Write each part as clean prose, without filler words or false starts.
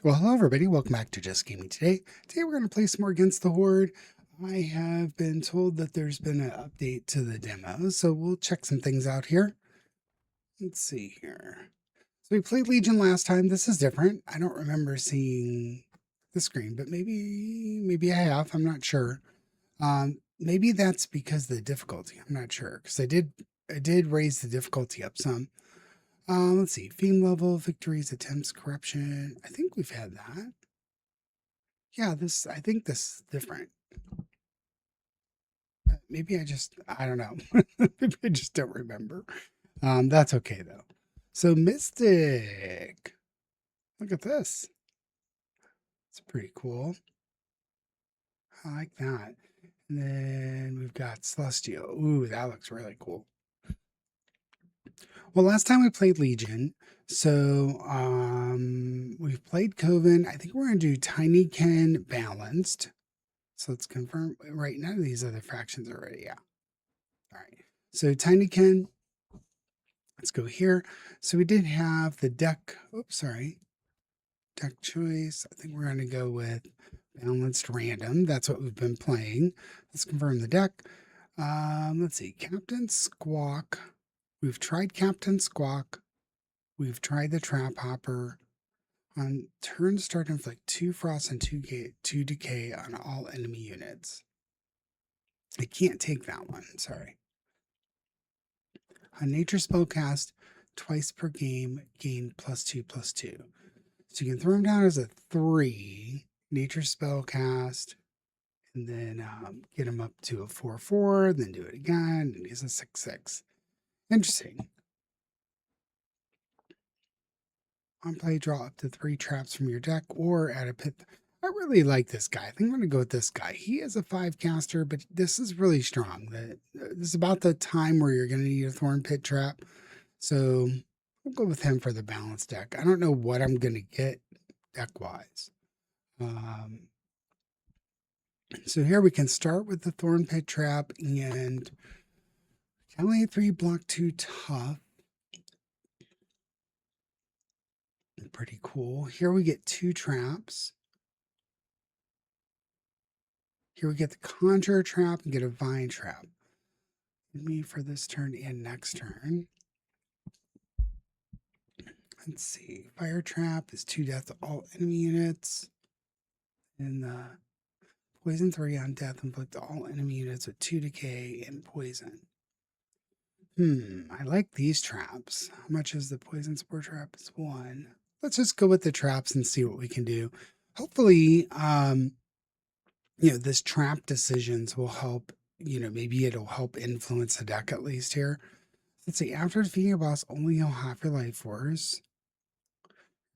Well, hello everybody. Welcome back to Just Gaming Today. Today we're going to play some more Against the Horde. I have been told that there's been an update to the demo, so we'll check some things out here. Let's see here. So we played Legion last time. This is different. I don't remember seeing the screen, but maybe I have. I'm not sure. Maybe that's because of the difficulty. I'm not sure because I did raise the difficulty up some. Let's see. Theme level, victories, attempts, corruption. I think we've had that. Yeah, I think this is different. Maybe I don't know. Maybe I just don't remember. That's okay though. So Mystic. Look at this. It's pretty cool. I like that. And then we've got Celestial. Ooh, that looks really cool. Well, last time we played Legion, so we've played Coven. I think we're gonna do Tinykin balanced. So let's confirm. Right, none of these other factions are ready. Yeah. All right. So Tinykin. Let's go here. So we did have the deck. Oops, sorry. Deck choice. I think we're going to go with balanced random. That's what we've been playing. Let's confirm the deck. Let's see. Captain Squawk. We've tried Captain Squawk. We've tried the Trap Hopper. On turn start inflict 2 frost and 2 decay on all enemy units. I can't take that one. Sorry. On nature spellcast, twice per game, gain +2/+2. So you can throw him down as a 3, nature spellcast, and then get him up to a 4/4, then do it again, and he's a 6/6. Interesting. On play, draw up to 3 traps from your deck or add a pit. I really like this guy. I think I'm going to go with this guy. He is a 5 caster, but this is really strong. This is about the time where you're going to need a Thorn Pit trap. So we'll go with him for the balanced deck. I don't know what I'm going to get deck-wise. So here we can start with the Thorn Pit trap and only 3 block 2 tough. Pretty cool. Here we get 2 traps. Here we get the Conjurer trap and get a Vine trap. Me for this turn and next turn. Let's see. Fire trap is 2 death to all enemy units. And the poison 3 on death inflict all enemy units with 2 decay and poison. I like these traps. How much is the poison spore trap? It's 1. Let's just go with the traps and see what we can do. Hopefully, this trap decisions will help, maybe it'll help influence the deck at least here. Let's see, after defeating a boss, only heal half your life force.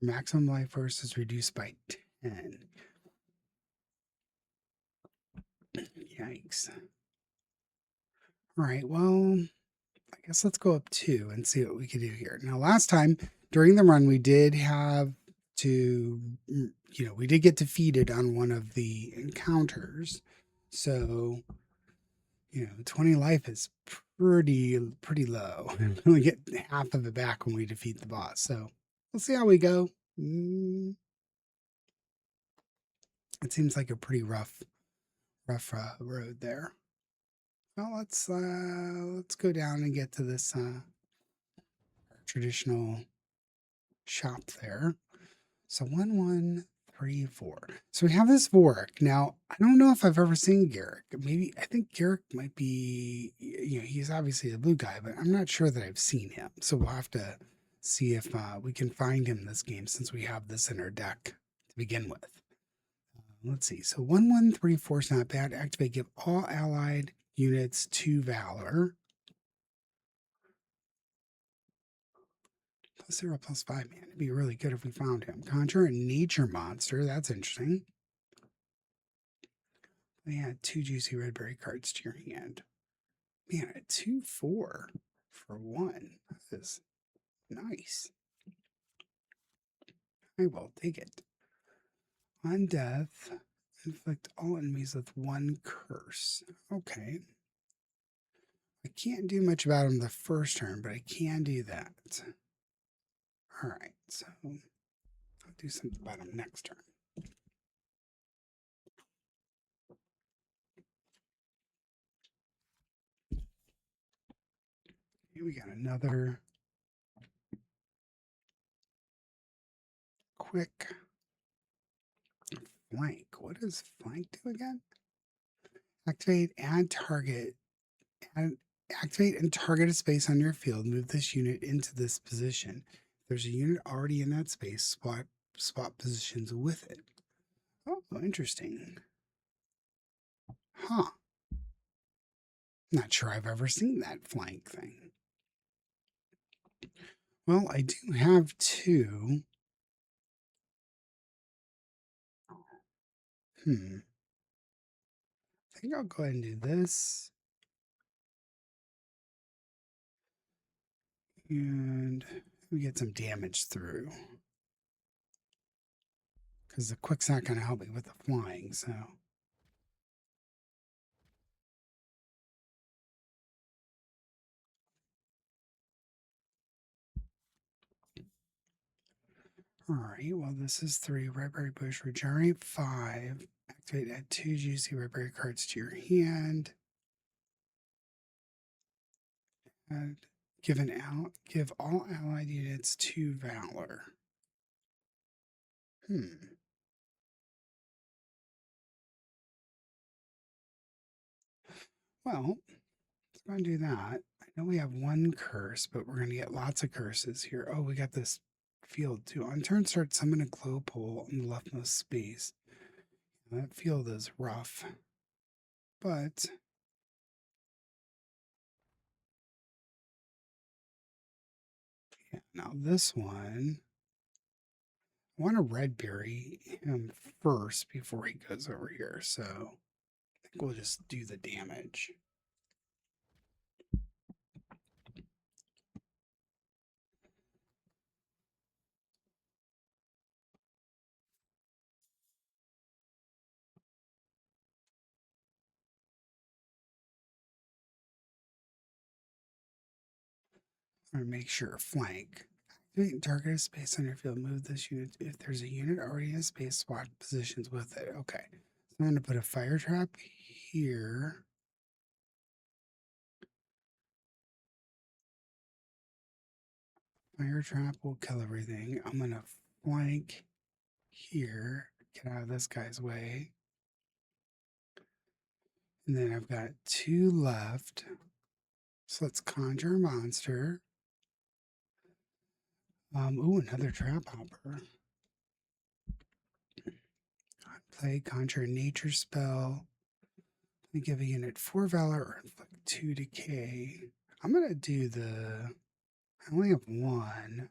Maximum life force is reduced by 10. Yikes. All right, well, I guess let's go up 2 and see what we can do here. Now, last time during the run, we did have to, we did get defeated on one of the encounters. So, 20 life is pretty low. We only get half of it back when we defeat the boss. So we'll see how we go. It seems like a pretty rough road there. Well, let's go down and get to this traditional shop there. So 1, 1, 3, 4. So we have this Vorik. Now, I don't know if I've ever seen Garrick. I think Garrick might be, he's obviously a blue guy, but I'm not sure that I've seen him. So we'll have to see if we can find him this game since we have this in our deck to begin with. Let's see. So 1, 1, 3, 4 is not bad. Activate, give all allied units 2 Valor. +0, +5, man. It'd be really good if we found him. Conjure a nature monster. That's interesting. They had 2 juicy red berry cards to your hand. Man, a 2/4 for 1. That is nice. I will take it. On death, inflict all enemies with 1 curse. Okay. I can't do much about him the first turn, but I can do that. All right, so I'll do something about him next turn. Here we got another quick flank. What does flank do again? Activate, activate and target a space on your field. Move this unit into this position. If there's a unit already in that space, swap positions with it. Oh, interesting. Huh. Not sure I've ever seen that flank thing. Well, I do have two. I think I'll go ahead and do this. And we get some damage through. Because the quick's not going to help me with the flying, so. All right, well, this is 3. Red berry bush, regenerate 5. Activate, add 2 juicy red berry cards to your hand. And give all allied units 2 valor. Well, let's go and do that. I know we have 1 curse, but we're going to get lots of curses here. Oh, we got this field too. On turn start, summon a glow pole in the leftmost space. That field is rough, but yeah, now this one, I want to red berry him first before he goes over here. So I think we'll just do the damage. Or make sure flank. Activate and target a space on your field. Move this unit. If there's a unit already in a space, swap positions with it. Okay. So I'm going to put a fire trap here. Fire trap will kill everything. I'm going to flank here. Get out of this guy's way. And then I've got 2 left. So let's conjure a monster. Another trap hopper. Play conjure a nature spell. Let me give a unit 4 valor or inflict 2 decay. I'm gonna do I only have 1.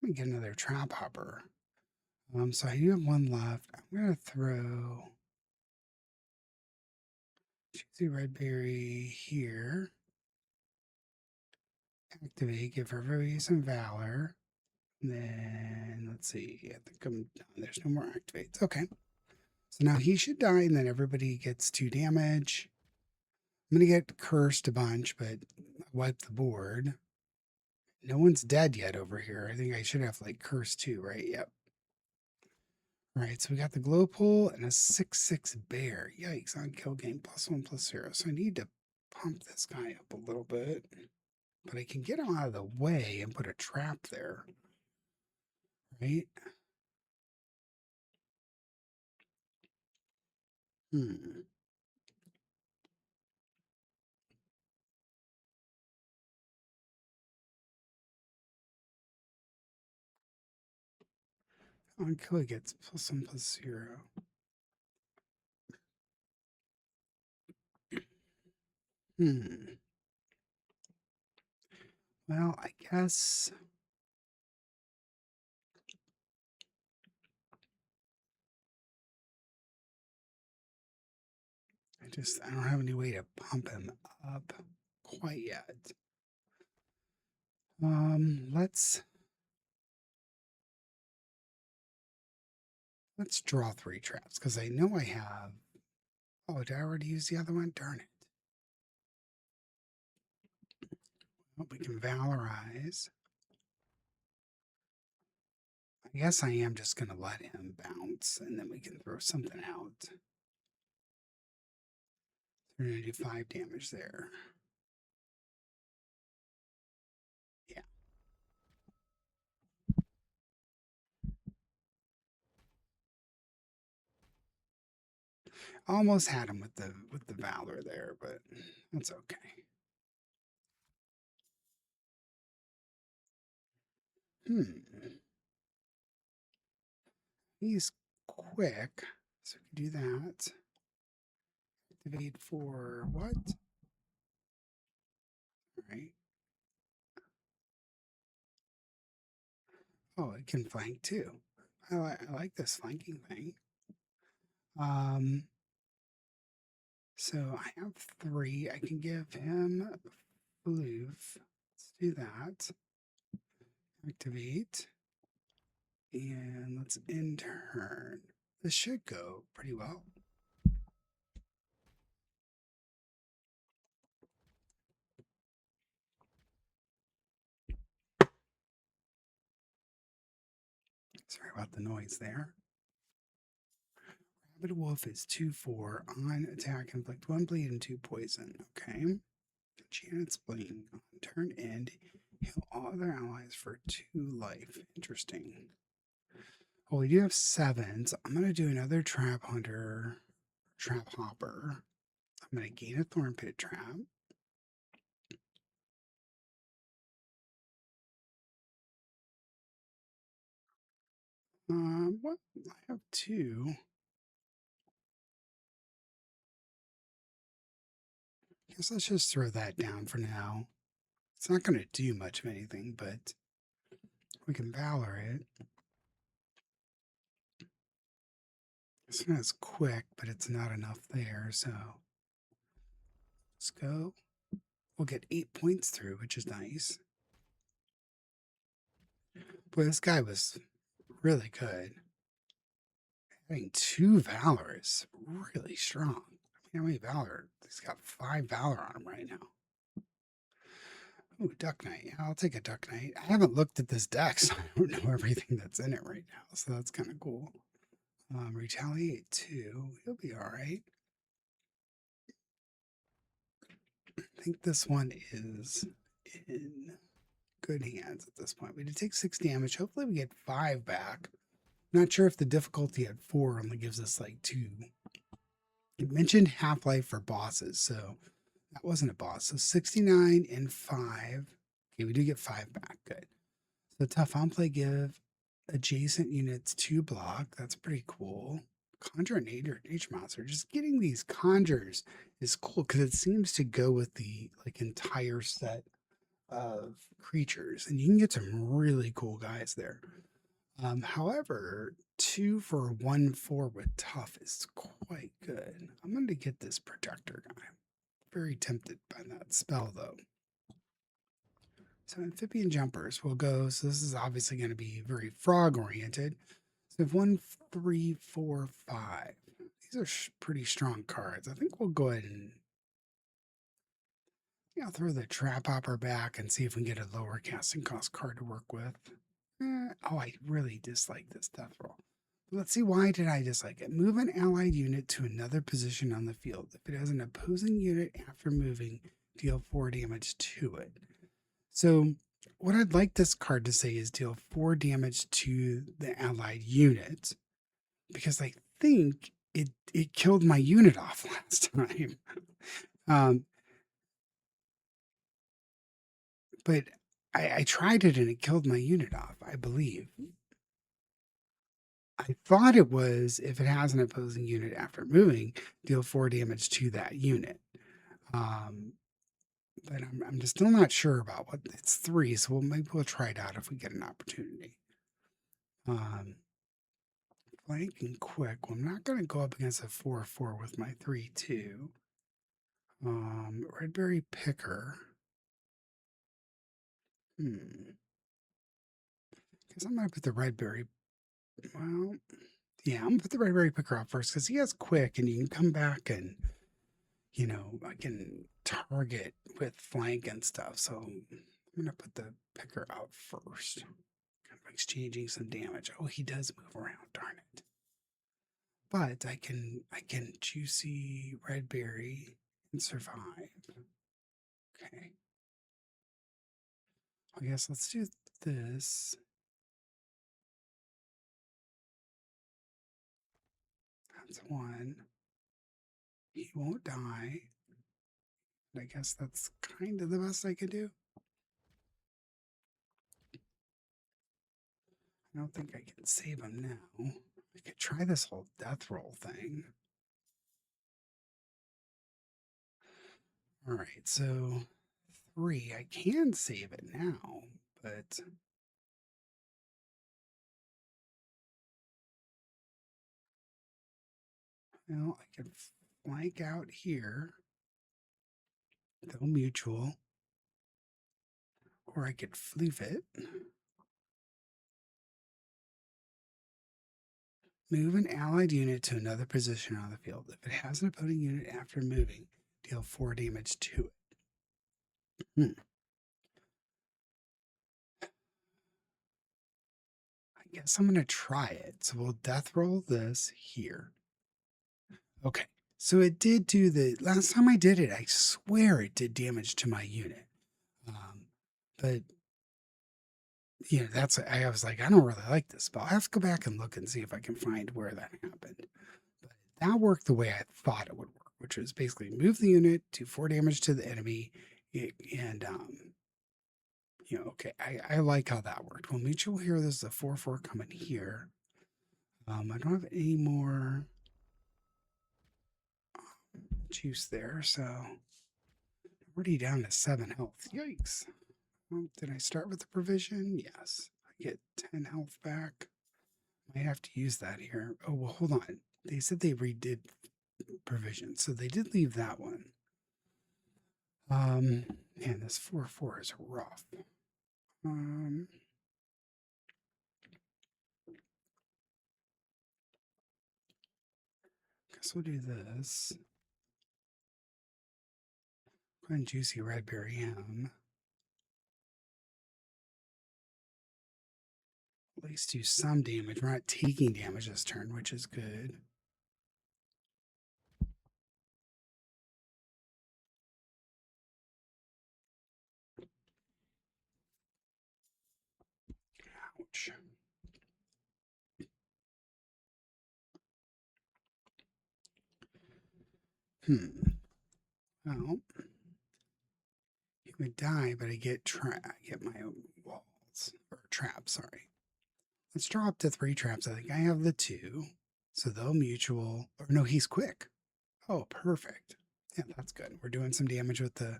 Let me get another trap hopper. So I do have 1 left. I'm gonna throw Juicy Red Berry here. Activate, give everybody some valor. And then let's see. I think I'm done. There's no more activates. Okay. So now he should die, and then everybody gets 2 damage. I'm going to get cursed a bunch, but wipe the board. No one's dead yet over here. I think I should have like curse 2, right? Yep. All right, so we got the glow pole and a 6/6 bear. Yikes, on kill game +1/+0. So I need to pump this guy up a little bit, but I can get him out of the way and put a trap there, right? On kill, he gets +1/+0. Well, I guess I don't have any way to pump him up quite yet. Let's draw 3 traps because I know I have. Oh, did I already use the other one? Darn it. Well, we can valorize. I I guess I am just going to let him bounce and then we can throw something out. We're going to do 5 damage there. Yeah. Almost had him with the Valor there, but that's okay. He's quick, so we can do that. Activate for what? All right. Oh, it can flank too. I like this flanking thing. So I have 3. I can give him floof. Let's do that. Activate. And let's end turn. This should go pretty well. Sorry about the noise there. Rabid Wolf is 2/4 on attack, inflict 1 bleed and 2 poison. Okay. Janet's bleeding on turn end. Heal all other allies for 2 life. Interesting. Well, we do have 7s. I'm going to do another trap hunter, trap hopper. I'm going to gain a thorn pit trap. What? I have 2. Guess let's just throw that down for now. It's not going to do much of anything, but we can Valor it. It's not as quick, but it's not enough there, so let's go. We'll get 8 points through, which is nice. Boy, this guy was really good. Having 2 Valor is really strong. I mean, how many Valor? He's got 5 Valor on him right now. Oh, Duck Knight. Yeah, I'll take a Duck Knight. I haven't looked at this deck, so I don't know everything that's in it right now. So that's kind of cool. Retaliate 2. He'll be all right. I think this one is in good hands at this point. We did take 6 damage. Hopefully we get 5 back. Not sure if the difficulty at 4 only gives us like 2. It mentioned half-life for bosses, so that wasn't a boss. So 69 and 5. Okay, we do get 5 back. Good. So tough on play give adjacent units 2 block. That's pretty cool. Conjure an nature monster. Just getting these conjures is cool because it seems to go with the like entire set of creatures, and you can get some really cool guys there. However, 2 for 1/4 with tough is quite good. I'm going to get this protector guy. Very tempted by that spell though. So amphibian jumpers will go. So this is obviously going to be very frog oriented. So we have 1, 3, 4, 5. These are pretty strong cards. I think we'll go ahead and throw the trap hopper back and see if we can get a lower casting cost card to work with. Oh, I really dislike this death roll. Let's see, why did I dislike it? Move an allied unit to another position on the field. If it has an opposing unit after moving, deal 4 damage to it. So what I'd like this card to say is deal 4 damage to the allied unit, because I think it killed my unit off last time. But I tried it and it killed my unit off, I believe. I thought it was if it has an opposing unit after moving, deal 4 damage to that unit. But I'm just still not sure about what it's 3, so maybe we'll try it out if we get an opportunity. Flank and quick. Well, I'm not going to go up against a 4/4 with my 3/2. Redberry picker. Because I'm going to put the redberry. Well, yeah, I'm going to put the redberry picker up first because he has quick and you can come back and, I can target with flank and stuff. So I'm going to put the picker out first. Kind of exchanging some damage. Oh, he does move around, darn it. But I can juicy red berry and survive. Okay. I guess let's do this. That's one. He won't die. I guess that's kind of the best I could do. I don't think I can save him now. I could try this whole death roll thing. All right, so 3. I can save it now, but well, I can flank out here. They'll mutual. Or I could floof it. Move an allied unit to another position on the field. If it has an opposing unit after moving, deal 4 damage to it. I guess I'm going to try it. So we'll death roll this here. Okay. So it did do the last time I did it, I swear it did damage to my unit. But yeah, I was like, I don't really like this, but I'll have to go back and look and see if I can find where that happened. But that worked the way I thought it would work, which was basically move the unit, do 4 damage to the enemy, and okay, I like how that worked. Well, mutual here, there's a 4/4 coming here. I don't have any more juice there, so I'm already down to 7 health. Yikes. Well, did I start with the provision? Yes. I get 10 health back. Might have to use that here. Oh, well, hold on. They said they redid provision, so they did leave that one. Man, this 4/4 is rough. Guess we'll do this. Go ahead and juicy red berry ham. At least do some damage. We're not taking damage this turn, which is good. Ouch. Well, he would die, but I get my walls or traps. Sorry. Let's draw up to 3 traps. I think I have the 2, so they'll mutual. Or no, he's quick. Oh, perfect. Yeah, that's good. We're doing some damage with the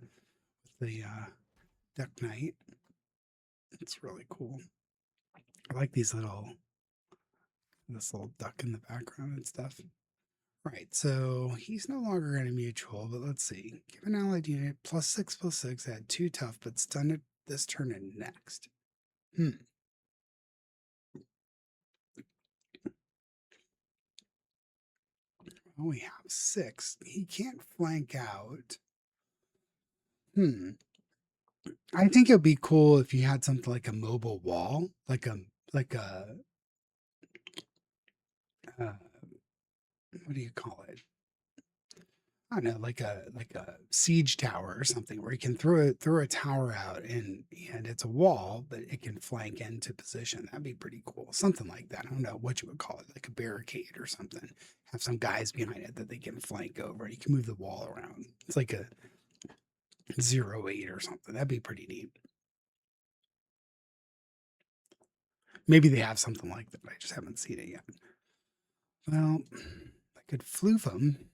Duck Knight. It's really cool. I like this little duck in the background and stuff. Right, so he's no longer in a mutual, but let's see. Give an allied unit +6/+6, add 2 tough, but stun it this turn and next. Well, we have 6. He can't flank out. I think it'd be cool if you had something like a mobile wall, like a what do you call it? I don't know, like a siege tower or something where you can throw a tower out and it's a wall, but it can flank into position. That'd be pretty cool. Something like that. I don't know what you would call it, like a barricade or something. Have some guys behind it that they can flank over. You can move the wall around. It's like a 0-8 or something. That'd be pretty neat. Maybe they have something like that. I just haven't seen it yet. Well, I could floof them.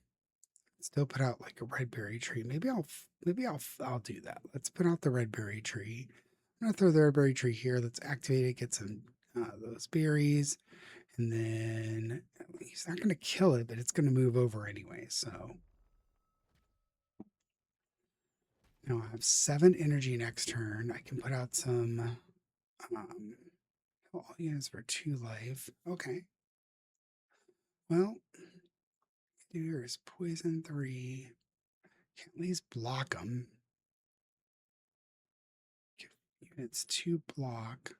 Still put out like a red berry tree. Maybe I'll do that. Let's put out the red berry tree. I'm gonna throw the red berry tree here. Let's activate it. Get some those berries, and then he's not gonna kill it, but it's gonna move over anyway. So now I have 7 energy next turn. I can put out some. All units for 2 life. Okay. Well, here is poison 3. Can at least block them. Give units 2 block.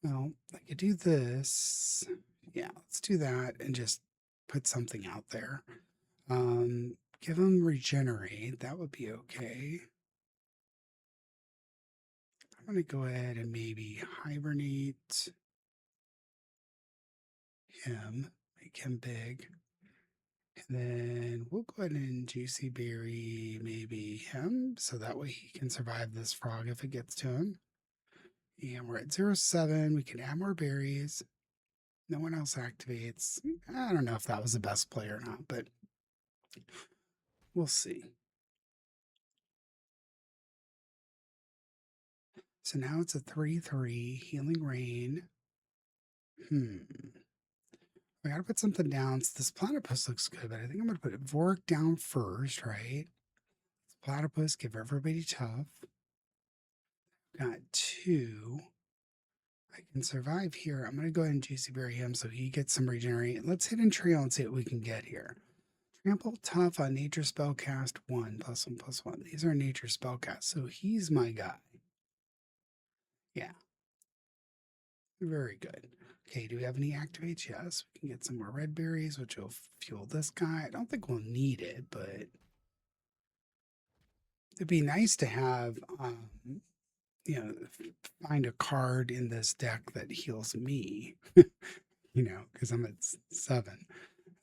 Well, I could do this. Yeah, let's do that and just put something out there. Give him regenerate. That would be okay. I'm going to go ahead and maybe hibernate him, make him big. And then we'll go ahead and juicy berry maybe him so that way he can survive this frog if it gets to him. And we're at 0.7. We can add more berries. No one else activates. I don't know if that was the best play or not, but we'll see. So now it's a 3/3 healing rain. I gotta put something down. So this platypus looks good, but I think I'm gonna put Vork down first, right? Platypus, give everybody tough. Got 2. I can survive here. I'm gonna go ahead and juicy berry him so he gets some regenerate. Let's hit and trail and see what we can get here. Trample tough on nature spellcast 1 +1/+1. These are nature spellcasts, so he's my guy. Yeah, very good. Okay, do we have any activates? Yes, we can get some more red berries, which will fuel this guy. I don't think we'll need it, but it'd be nice to have, you know, find a card in this deck that heals me, because I'm at 7.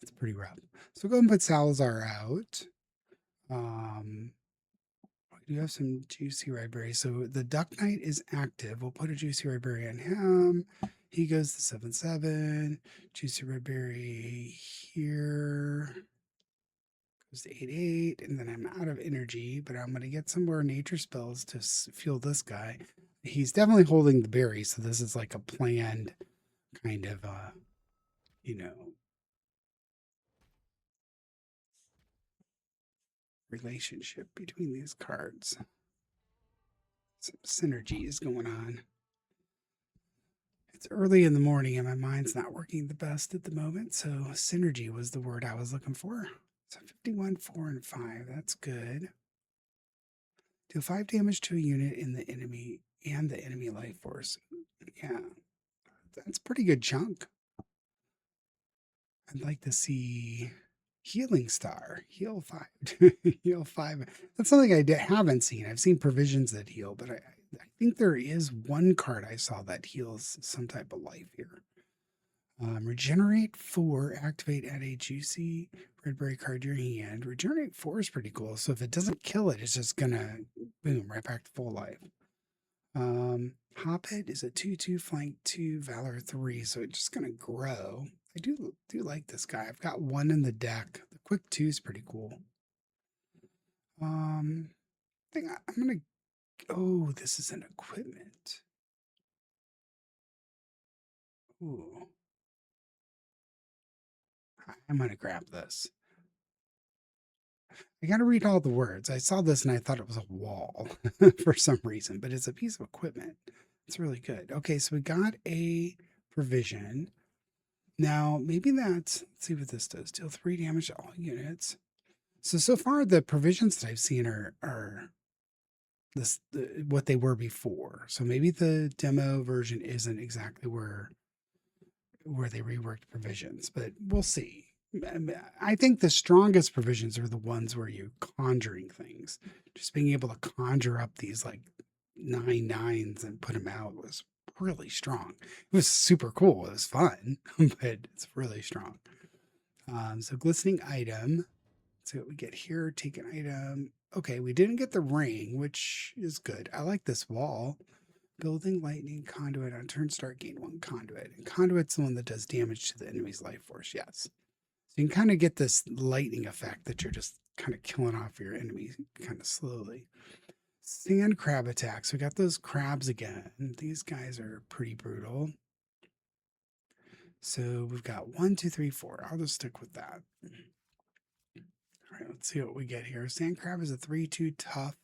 It's pretty rough. So go and put Salazar out. We do have some juicy red berries. So the Duck Knight is active. We'll put a juicy red berry on him. He goes to 7/7. Juicy red berry here goes to 8/8. And then I'm out of energy, but I'm going to get some more nature spells to fuel this guy. He's definitely holding the berry, so this is like a planned kind of, you know, relationship between these cards. Some synergy is going on. It's early in the morning and my mind's not working the best at the moment, so synergy was the word I was looking for. So 51, 4, and 5. That's good. Deal 5 damage to a unit in the enemy and the enemy life force. Yeah, that's pretty good chunk. I'd like to see healing star, heal 5, heal 5. That's something I haven't seen. I've seen provisions that heal, but I think there is one card I saw that heals some type of life here. Regenerate 4, activate at a juicy red berry card to your hand. Regenerate 4 is pretty cool. So if it doesn't kill it, it's just gonna boom right back to full life. Hoppet is a 2/2 flank 2 valor 3, so it's just gonna grow. I do like this guy. I've got one in the deck. The quick 2 is pretty cool. I think I'm gonna. Oh, this is an equipment. Ooh, I'm gonna grab this. I got to read all the words. I saw this and I thought it was a wall for some reason, but it's a piece of equipment. It's really good. Okay, so we got a provision. Now, maybe let's see what this does. Deal 3 damage to all units. So far, the provisions that I've seen are what they were before. So maybe the demo version isn't exactly where they reworked provisions, but we'll see. I think the strongest provisions are the ones where you're conjuring things. Just being able to conjure up these like 9/9s and put them out was really strong. It was super cool. It was fun, but it's really strong. So glistening item. Let's see what we get here. Take an item. Okay, we didn't get the ring, which is good. I like this wall. Building lightning conduit on turn start, gain 1 conduit. And conduit's the one that does damage to the enemy's life force, yes. So you can kind of get this lightning effect that you're just kind of killing off your enemy kind of slowly. Sand crab attacks. We got those crabs again. These guys are pretty brutal. So we've got 1, 2, 3, 4. I'll just stick with that. All right, let's see what we get here. Sand crab is a 3/2 tough.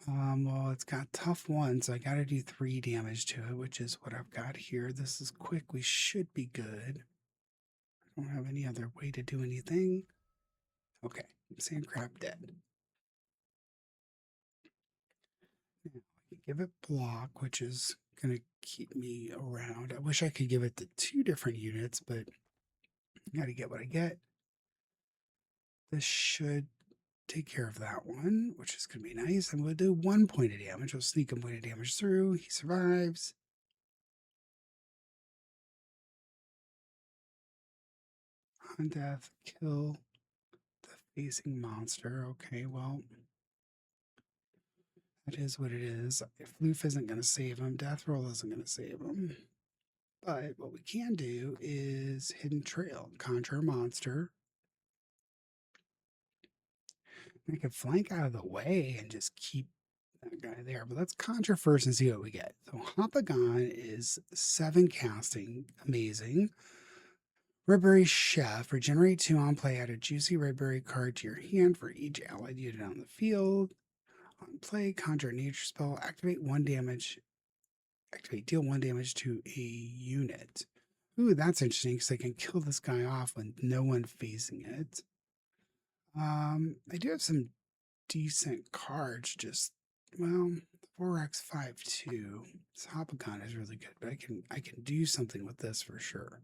Well, it's got tough 1, so I got to do 3 damage to it, which is what I've got here. This is quick. We should be good. I don't have any other way to do anything. Okay, sand crab dead. Now, I can give it block, which is gonna keep me around. I wish I could give it to 2 different units, but I gotta get what I get. This should take care of that one, which is gonna be nice. I'm gonna do 1 point of damage. We'll sneak a point of damage through. He survives. On death, kill the facing monster. Okay, well, that is what it is. If Loof isn't going to save him, Death Roll isn't going to save him. But what we can do is Hidden Trail, conjure a monster. I can flank out of the way and just keep that guy there. But let's conjure first and see what we get. So Hopagon is 7 casting, amazing. Redberry Chef, regenerate 2 on play. Add a juicy Redberry card to your hand for each allied unit on the field. On play, conjure a nature spell, activate 1 damage. Activate, deal 1 damage to a unit. Ooh, that's interesting because I can kill this guy off with no one facing it. I do have some decent cards, just well, 4x5-2. This Hopagon is really good, but I can do something with this for sure.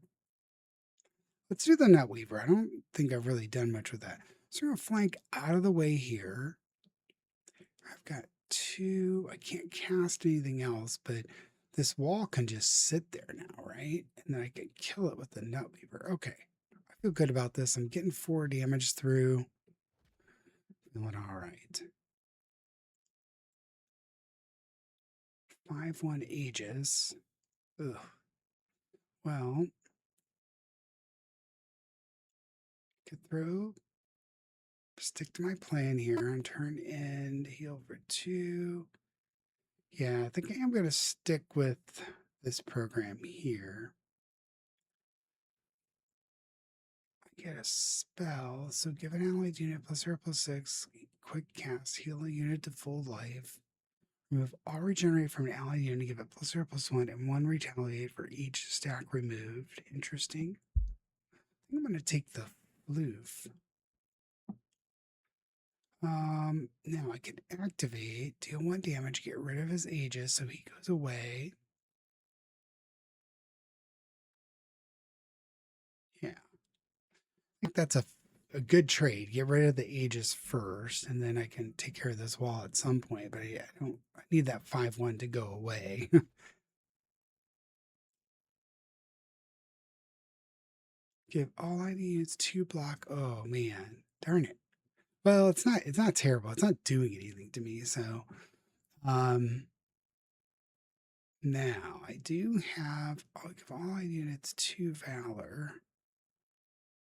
Let's do the Nutweaver. I don't think I've really done much with that. So we're gonna flank out of the way here. I've got 2. I can't cast anything else, but this wall can just sit there now, right? And then I can kill it with the Nutweaver. Okay. I feel good about this. I'm getting 4 damage through. Feeling all right. 5/1 Aegis. Ugh. Well, could throw. Stick to my plan here on turn end. Heal for 2. Yeah, I think I am going to stick with this program here. Get a spell. So give an allied unit +0/+6. Quick cast. Heal a unit to full life. Remove all regenerate from an allied unit. Give it +0/+1 and 1 retaliate for each stack removed. Interesting. I think I'm going to take the floof. Now I can activate, deal 1 damage, get rid of his Aegis so he goes away. Yeah. I think that's a good trade. Get rid of the Aegis first, and then I can take care of this wall at some point. But I need that 5/1 to go away. Give all ID units 2 block. Oh man, darn it. Well, it's not terrible. It's not doing anything to me. So now I do have, I'll give all ID units 2 Valor.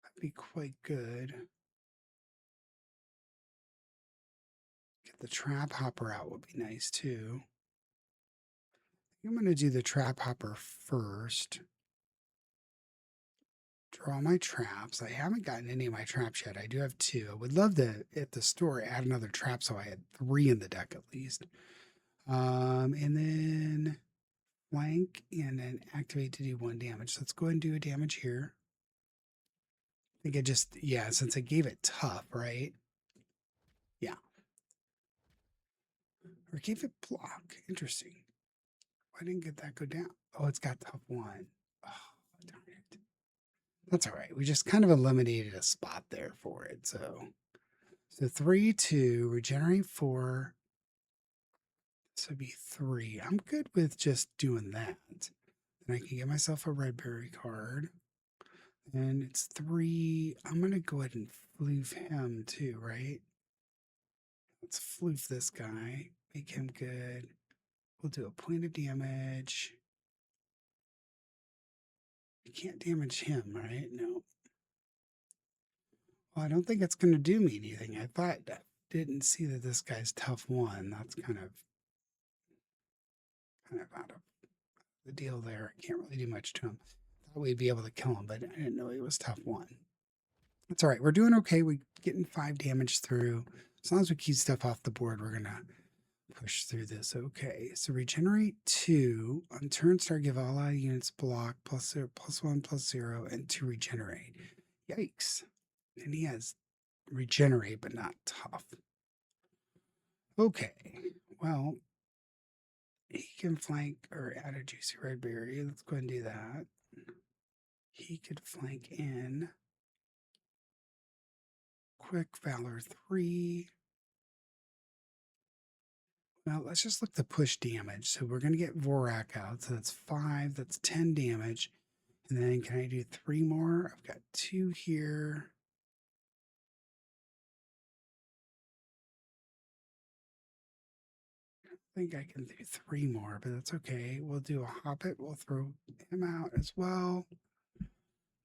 That'd be quite good. Get the Trap Hopper out would be nice too. I'm going to do the Trap Hopper first. Draw my traps. I haven't gotten any of my traps yet. I do have 2. I would love to, at the store, add another trap so I had 3 in the deck at least. And then flank and then activate to do 1 damage. So let's go ahead and do a damage here. I think I just, yeah, since I gave it tough, right? Yeah. Or gave it block. Interesting. Why didn't get that go down? Oh, it's got tough 1. Oh, darn it. That's all right. We just kind of eliminated a spot there for it. So 3/2, regenerate 4. This would be 3. I'm good with just doing that. Then I can get myself a Redberry card. And it's 3. I'm going to go ahead and floof him too, right? Let's floof this guy. Make him good. We'll do a point of damage. We can't damage him, right? No. Well, I don't think it's going to do me anything. I thought that didn't see that this guy's tough 1. That's kind of out of the deal there. I can't really do much to him. Thought we'd be able to kill him, but I didn't know he was tough 1. That's all right. We're doing okay. We're getting 5 damage through. As long as we keep stuff off the board, we're going to push through this. Okay. So regenerate 2. On turn start, give all our units block +1/+0 and 2 regenerate. Yikes. And he has regenerate, but not tough. Okay. Well, He can flank or add a juicy red berry. Let's go ahead and do that. He could flank in quick valor 3. Well, let's just look at the push damage. So we're going to get Vorak out. So that's 5. That's 10 damage. And then can I do 3 more? I've got 2 here. I think I can do 3 more, but that's okay. We'll do a Hobbit. We'll throw him out as well.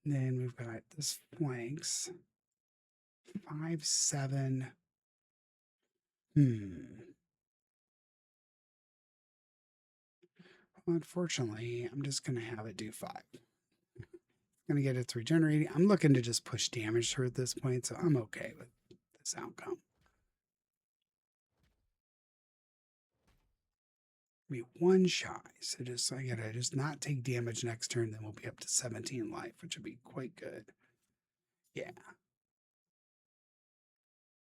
And then we've got this flanks. 5, 7. Well, unfortunately, I'm just going to have it do 5. Going to get its regenerating. I'm looking to just push damage through at this point, so I'm okay with this outcome. Be 1 shy, so I gotta just not take damage next turn, then we'll be up to 17 life, which would be quite good. Yeah.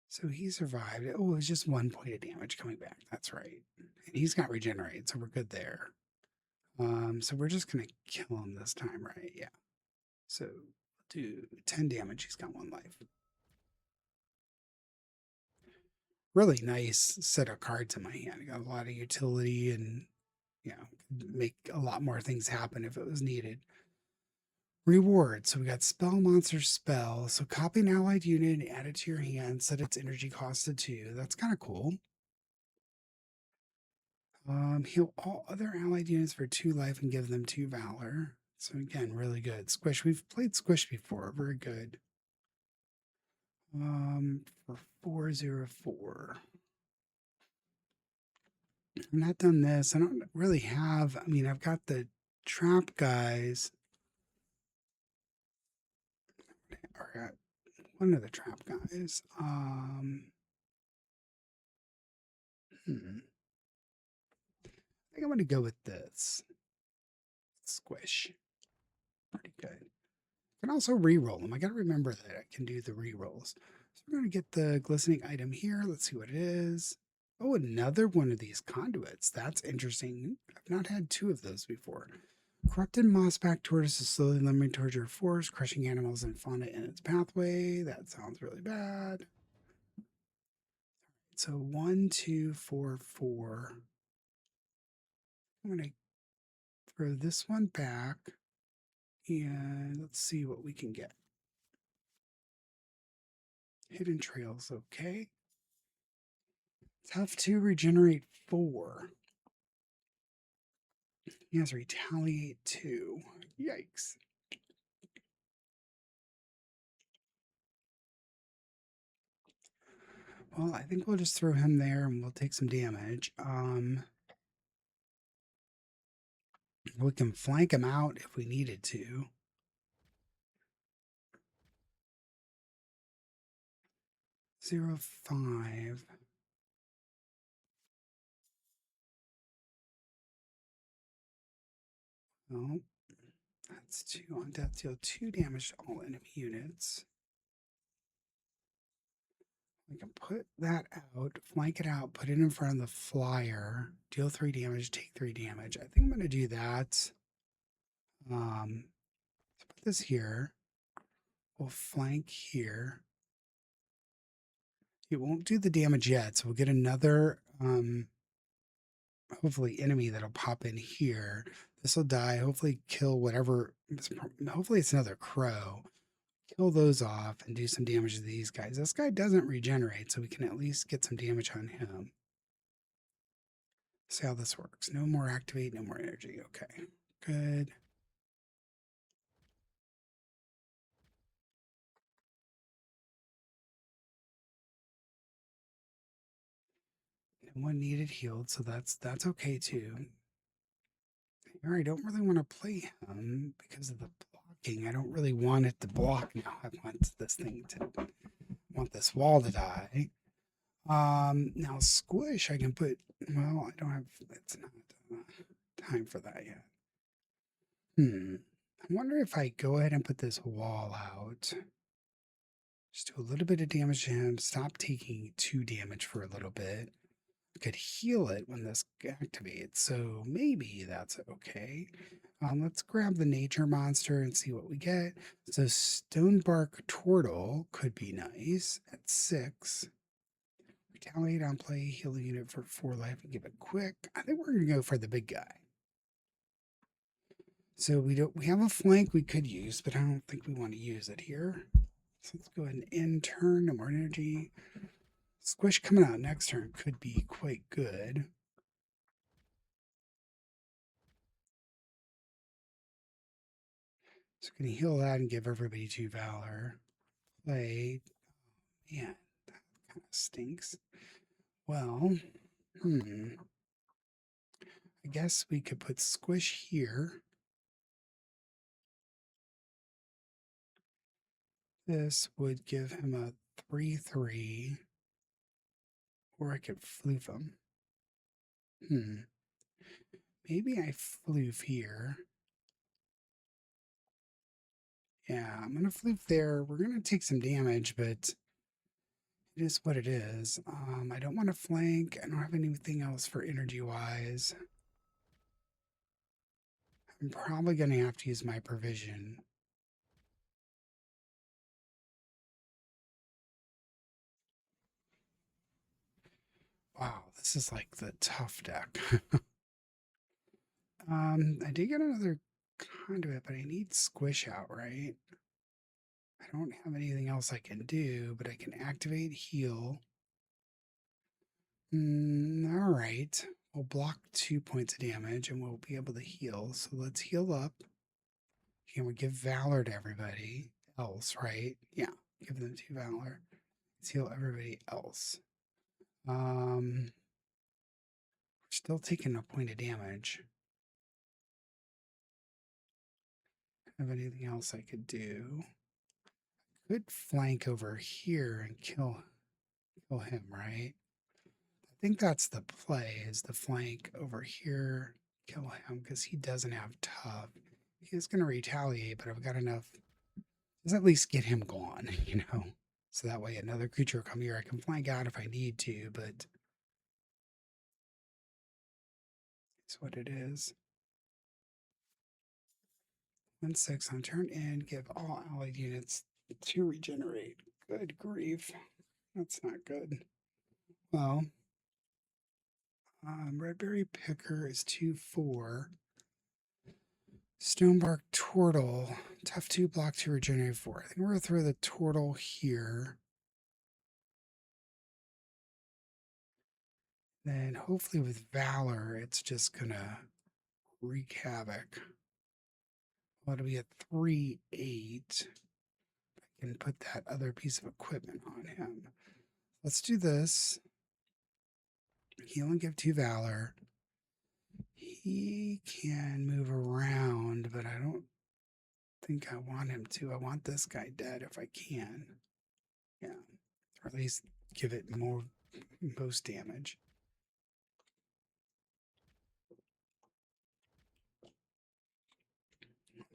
So he survived. Oh, it was just 1 point of damage coming back. That's right. And he's got regenerate, so we're good there. So we're just gonna kill him this time, right? Yeah. So do 10 damage. He's got 1 life. Really nice set of cards in my hand. I got a lot of utility and, you know, make a lot more things happen if it was needed. Reward. So we got spell, monster, spell. So copy an allied unit and add it to your hand. Set its energy cost to 2. That's kind of cool. Heal all other allied units for 2 life and give them 2 valor. So again, really good. Squish. We've played Squish before. Very good. For 404. I've not done this. I don't really have. I mean, I've got the trap guys. Or got one of the trap guys. I think I'm going to go with this. Squish. Pretty good. I can also re-roll them. I got to remember that I can do the re-rolls. So we're going to get the glistening item here. Let's see what it is. Oh, another one of these conduits. That's interesting. I've not had 2 of those before. Corrupted mossback tortoise is slowly lumbering towards your forest, crushing animals and fauna in its pathway. That sounds really bad. So 1, 2, 4, 4. I'm going to throw this one back. And let's see what we can get. Hidden trails, okay. Tough to regenerate 4. He has retaliate 2. Yikes. Well, I think we'll just throw him there and we'll take some damage. We can flank him out if we needed to. 0, 5. Well, that's 2 on death. Deal 2 damage to all enemy units. We can put that out, flank it out, put it in front of the flyer, deal 3 damage, take 3 damage. I think I'm going to do that. Let's put this here. We'll flank here. It won't do the damage yet, so we'll get another, hopefully, enemy that'll pop in here. This will die, hopefully kill whatever, hopefully it's another crow. Kill those off and do some damage to these guys. This guy doesn't regenerate, so we can at least get some damage on him. See how this works. No more activate, no more energy. Okay, good. No one needed healed, so that's okay too. Here, I don't really want to play him because of the blocking. I don't really want it to block now. I want this thing to, want this wall to die. Now squish, I can put, well, I don't have, it's not time for that yet. I wonder if I go ahead and put this wall out. Just do a little bit of damage to him. Stop taking 2 damage for a little bit. could heal it when this activates, so maybe that's okay. Let's grab the nature monster and see what we get. So Stonebark Turtle could be nice at 6. Retaliate on play, heal the unit for 4 life and give it quick. I think we're gonna go for the big guy. So we have a flank we could use, but I don't think we want to use it here. So let's go ahead and end turn, no more energy. Squish coming out next turn could be quite good. So going to heal that and give everybody 2 valor. Play. Man, that kind of stinks. Well, I guess we could put Squish here. This would give him a 3/3. Or I could floof him. Maybe I floof here. Yeah, I'm going to floof there. We're going to take some damage, but it is what it is. I don't want to flank. I don't have anything else for energy-wise. I'm probably going to have to use my provision. Wow, this is like the tough deck. I did get another conduit, but I need Squish out, right? I don't have anything else I can do, but I can activate heal. All right. We'll block 2 points of damage and we'll be able to heal. So let's heal up. Can we give Valor to everybody else, right? Yeah, give them 2 Valor. Let's heal everybody else. We're still taking a point of damage. Have anything else I could do? Could flank over here and kill him, right? I think that's the play, is the flank over here, kill him, because he doesn't have tough. He is going to retaliate, but I've got enough. Let's at least get him gone, you know? So that way another creature will come here. I can flank out if I need to, but it's what it is. 1/6 on turn end, give all allied units 2 regenerate. Good grief. That's not good. Well, Redberry Picker is 2/4. Stonebark Turtle, tough 2, block 2, regenerate 4. I think we're going to throw the Turtle here. Then hopefully with Valor, it's just going to wreak havoc. Well, it'll be a 3/8. I can put that other piece of equipment on him. Let's do this. Heal and give 2 Valor. He can move around, but I don't think I want him to. I want this guy dead if I can. Yeah. Or at least give it most damage.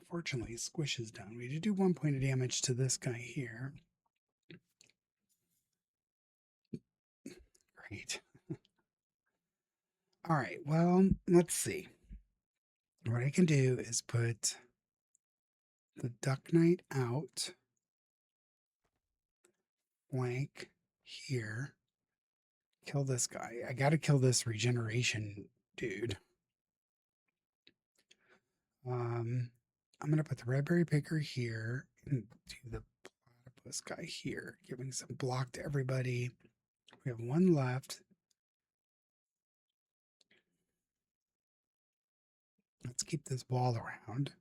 Unfortunately, Squish is done. We did do 1 point of damage to this guy here. Great. All right, well, let's see. What I can do is put the Duck Knight out, flank here, kill this guy. I got to kill this regeneration dude. I'm going to put the Redberry Picker here and do the Platypus guy here, giving some block to everybody. We have 1 left. Let's keep this ball around.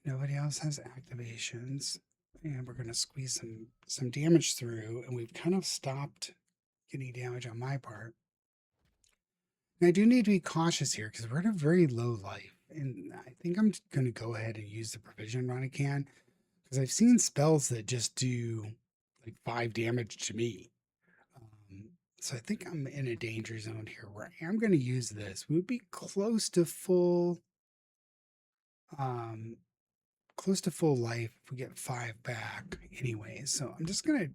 Nobody else has activations. And we're going to squeeze some damage through. And we've kind of stopped getting damage on my part. And I do need to be cautious here because we're at a very low life. And I think I'm going to go ahead and use the provision when I can. Because I've seen spells that just do like 5 damage to me. So I think I'm in a danger zone here where I am going to use this. We would be close to full close to full life if we get 5 back anyway. So I'm just gonna.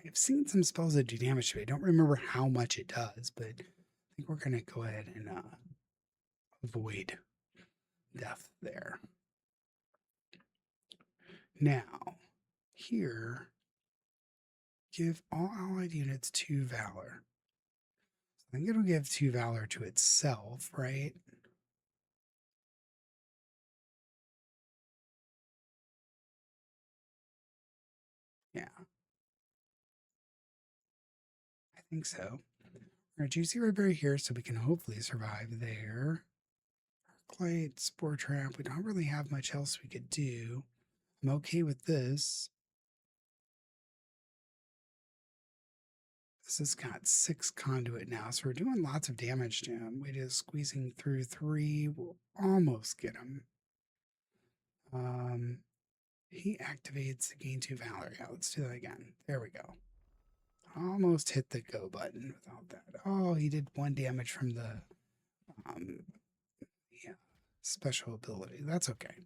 I've seen some spells that do damage to it. I don't remember how much it does, but I think we're gonna go ahead and avoid death there. Now, here, give all allied units 2 valor. I think it'll give 2 valor to itself, right? Yeah, I think so. Our juicy redberry here, so we can hopefully survive there. Arclight, spore trap. We don't really have much else we could do. I'm okay with this. This has got 6 conduit now, so we're doing lots of damage to him. We just squeezing through 3. We'll almost get him. He activates the gain 2 valor. Yeah, let's do that again. There we go. Almost hit the go button without that. Oh, he did 1 damage from the yeah, special ability. That's okay.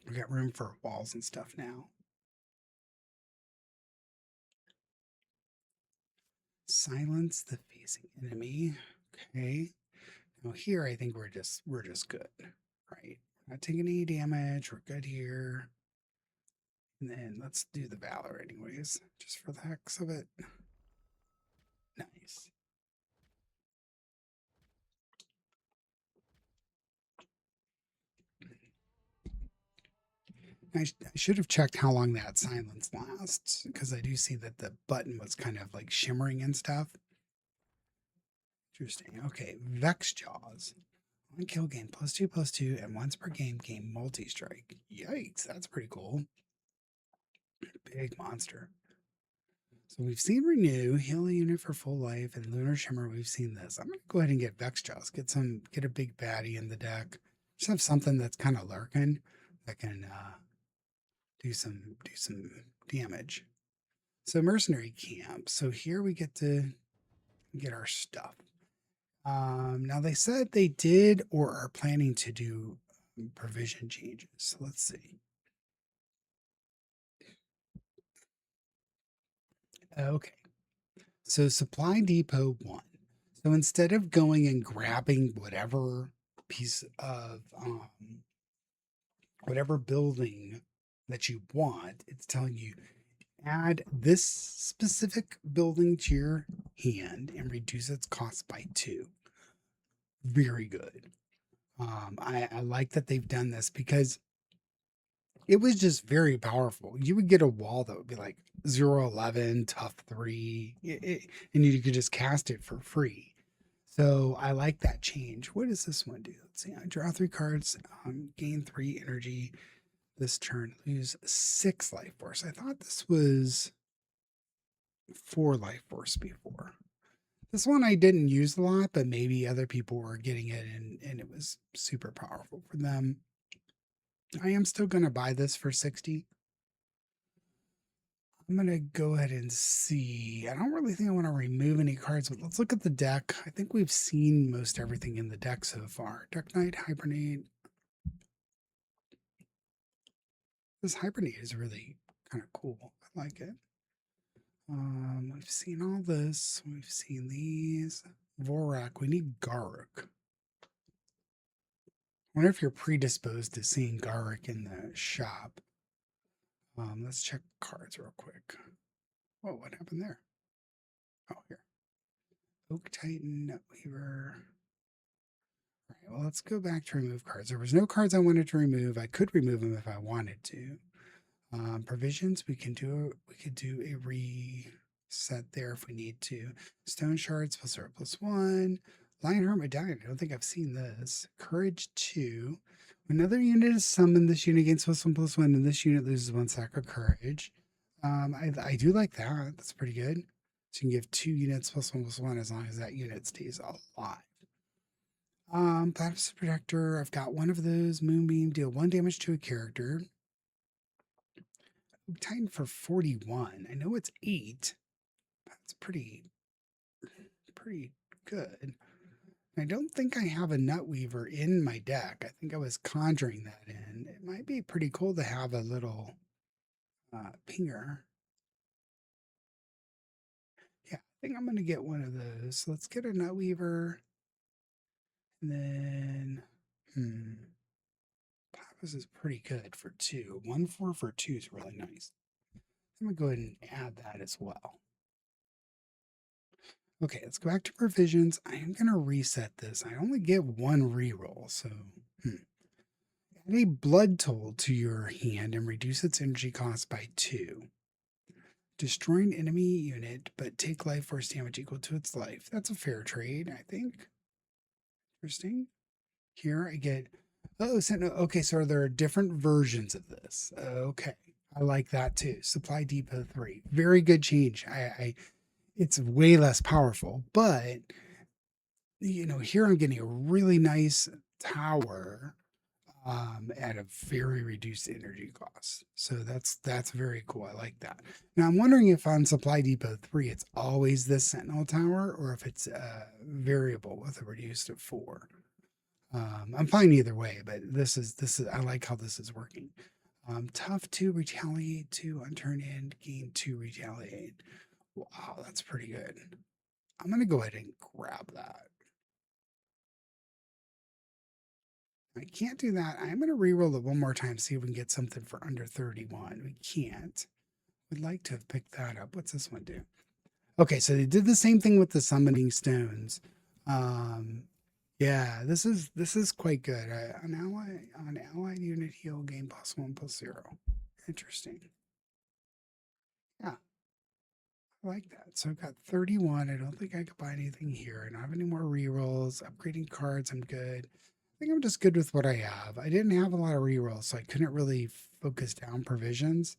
We got room for walls and stuff now. Silence the facing enemy. Okay. Now here I think we're just good. Right. Not taking any damage. We're good here. And then let's do the valor anyways, just for the heck of it. Nice. I should have checked how long that silence lasts, because I do see that the button was kind of like shimmering and stuff. Interesting. Okay, Vex Jaws. 1 kill gain +2/+2, and once per game gain multi-strike. Yikes, that's pretty cool. Big monster. So we've seen Renew, heal a unit for full life, and Lunar Shimmer, we've seen this. I'm gonna go ahead and get Vex Jaws, get a big baddie in the deck. Just have something that's kind of lurking that can do some damage. So mercenary camp. So here we get to get our stuff. Now they said they did or are planning to do provision changes. So let's see. Okay. So supply depot 1. So instead of going and grabbing whatever piece of whatever building that you want, it's telling you add this specific building to your hand and reduce its cost by 2. Very good. I like that they've done this, because it was just very powerful. You would get a wall that would be like 0-11, tough 3, and you could just cast it for free. So I like that change. What does this one do? Let's see. I draw 3 cards, gain 3 energy this turn, lose 6 life force. I thought this was 4 life force before. This one I didn't use a lot, but maybe other people were getting it and it was super powerful for them. I am still going to buy this for 60. I'm going to go ahead and see. I don't really think I want to remove any cards, but let's look at the deck. I think we've seen most everything in the deck so far. Deck Knight, Hibernate. This Hibernate is really kind of cool. I like it. We've seen all this. We've seen these. Vorak. We need Garruk. I wonder if you're predisposed to seeing Garruk in the shop. Let's check cards real quick. Oh, what happened there? Oh, here. Oak Titan, Weaver. All right, well, let's go back to remove cards. There was no cards I wanted to remove. I could remove them if I wanted to. Provisions, we could do a reset there if we need to. Stone shards +0/+1. Lionheart Medallion. I don't think I've seen this. Courage 2. Another unit is summoned. This unit gains +1/+1, and this unit loses 1 sack of courage. I do like that. That's pretty good. So you can give 2 units +1/+1 as long as that unit stays alive. Platypus Protector. I've got one of those. Moonbeam. Deal 1 damage to a character. Titan for 41. I know it's 8. That's pretty good. I don't think I have a Nutweaver in my deck. I think I was conjuring that in. It might be pretty cool to have a little pinger. Yeah, I think I'm going to get one of those. So let's get a Nutweaver. And then, Pappas is pretty good for 2. 1/4 for 2 is really nice. I'm going to go ahead and add that as well. Okay, let's go back to provisions. I am going to reset this. I only get 1 reroll, so add a blood toll to your hand and reduce its energy cost by 2. Destroy an enemy unit, but take life force damage equal to its life. That's a fair trade, I think. Interesting. Here I get, okay, so there are different versions of this. Okay, I like that too. Supply Depot 3, very good change. It's way less powerful, but here I'm getting a really nice tower at a very reduced energy cost. So that's very cool. I like that. Now I'm wondering if on Supply Depot 3 it's always this Sentinel Tower or if it's variable with a reduced of 4. I'm fine either way, but this is I like how this is working. Tough 2, retaliate 2, unturn end, gain 2, retaliate. Wow, that's pretty good. I'm gonna go ahead and grab that. I can't do that. I'm going to re-roll it one more time, see if we can get something for under 31. We can't. We'd like to have picked that up. What's this one do? Okay, so they did the same thing with the summoning stones. Yeah, this is quite good. On allied unit heal, gain +1/+0. Interesting. Yeah, I like that. So I've got 31. I don't think I could buy anything here. I don't have any more rerolls. Upgrading cards, I'm good. I think I'm just good with what I have. I didn't have a lot of rerolls, so I couldn't really focus down provisions.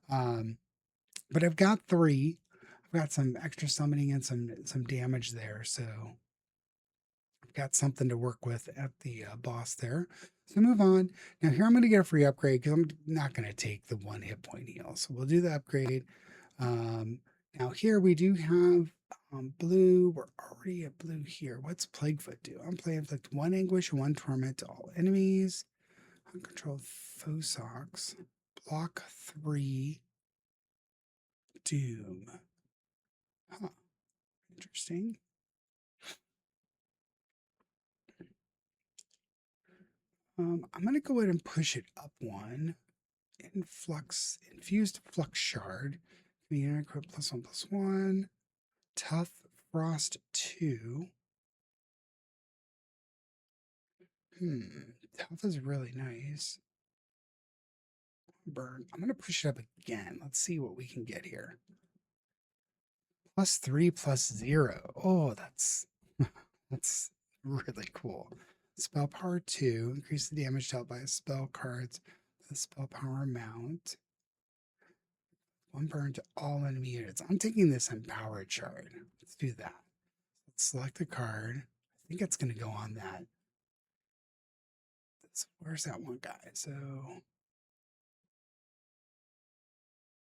But I've got 3. I've got some extra summoning and some damage there, so I've got something to work with at the boss there. So move on. Now here I'm going to get a free upgrade because I'm not going to take the 1 hit point heal. So we'll do the upgrade. Now here we do have blue. We're already at blue here. What's Plaguefoot do? Unplay inflict 1 anguish, 1 torment to all enemies. Uncontrolled foe socks. Block 3. Doom. Huh. Interesting. I'm going to go ahead and push it up 1. Infused flux shard. Community equip +1/+1. Tough frost 2. Tough is really nice. Burn. I'm going to push it up again. Let's see what we can get here. +3/+0. Oh, that's that's really cool. Spell power 2. Increase the damage dealt by spell cards. The spell power amount. 1 burn to all enemy units. I'm taking this empowered shard. Let's do that. Let's select a card. I think it's going to go on that. Where's that one guy? So,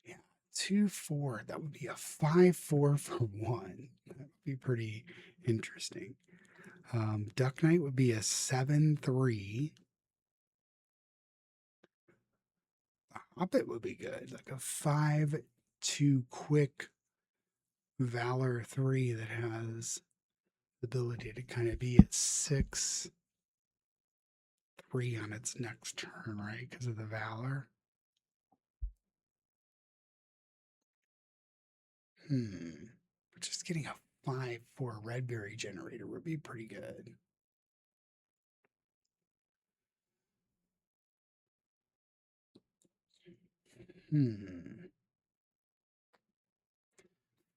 yeah, 2/4. That would be a 5/4 for 1. That would be pretty interesting. Duck Knight would be a 7/3. Hobbit would be good, like a 5/2 quick Valor 3 that has the ability to kind of be at 6/3 on its next turn, right? Because of the Valor. Just getting a 5/4 Redberry generator would be pretty good.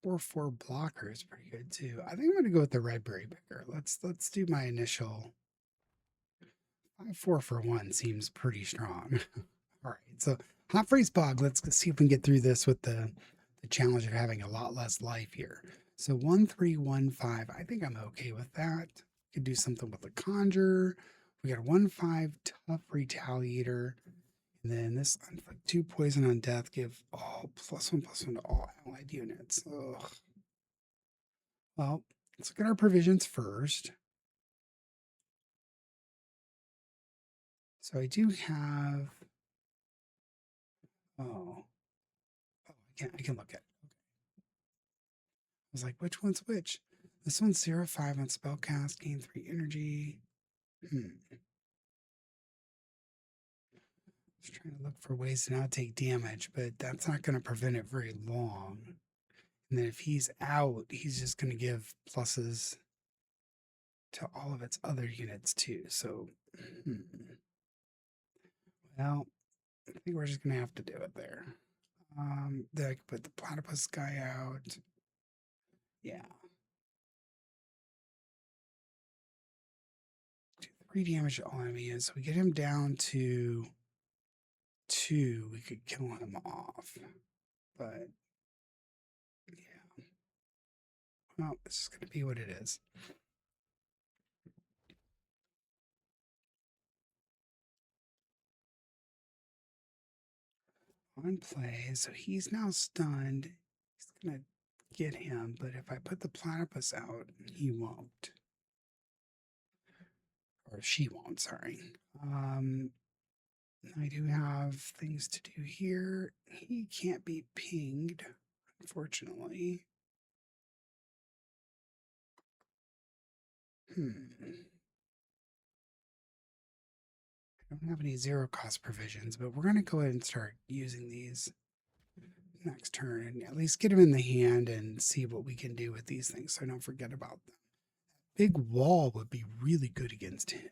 4/4 blocker is pretty good too. I think I'm going to go with the Redberry picker. Let's do my initial 5/4 for 1 seems pretty strong. All right, so Hot Freeze Bog. Let's see if we can get through this with the challenge of having a lot less life here. So 1/3/1/5. I think I'm okay with that. Could do something with the Conjure. We got a 1/5 Tough Retaliator. And then this inflict 2 poison on death, give all +1/+1 to all allied units. Ugh. Well, let's look at our provisions first. So I do have. Oh, I can look at it. I was like, which one's which? This one's 0-5 on spellcast, gain 3 energy. Just trying to look for ways to not take damage, but that's not going to prevent it very long. And then if he's out, he's just going to give pluses to all of its other units too. So, well, I think we're just going to have to do it there. Then I can put the platypus guy out. Yeah. Do 3 damage to all enemies. So we get him down to 2. We could kill him off. But, yeah. Well, this is going to be what it is. On play, so he's now stunned. He's gonna get him, but if I put the platypus out, he won't. Or she won't, sorry. I do have things to do here. He can't be pinged, unfortunately. I don't have any zero cost provisions, but we're going to go ahead and start using these next turn and at least get them in the hand and see what we can do with these things so I don't forget about them. Big wall would be really good against him,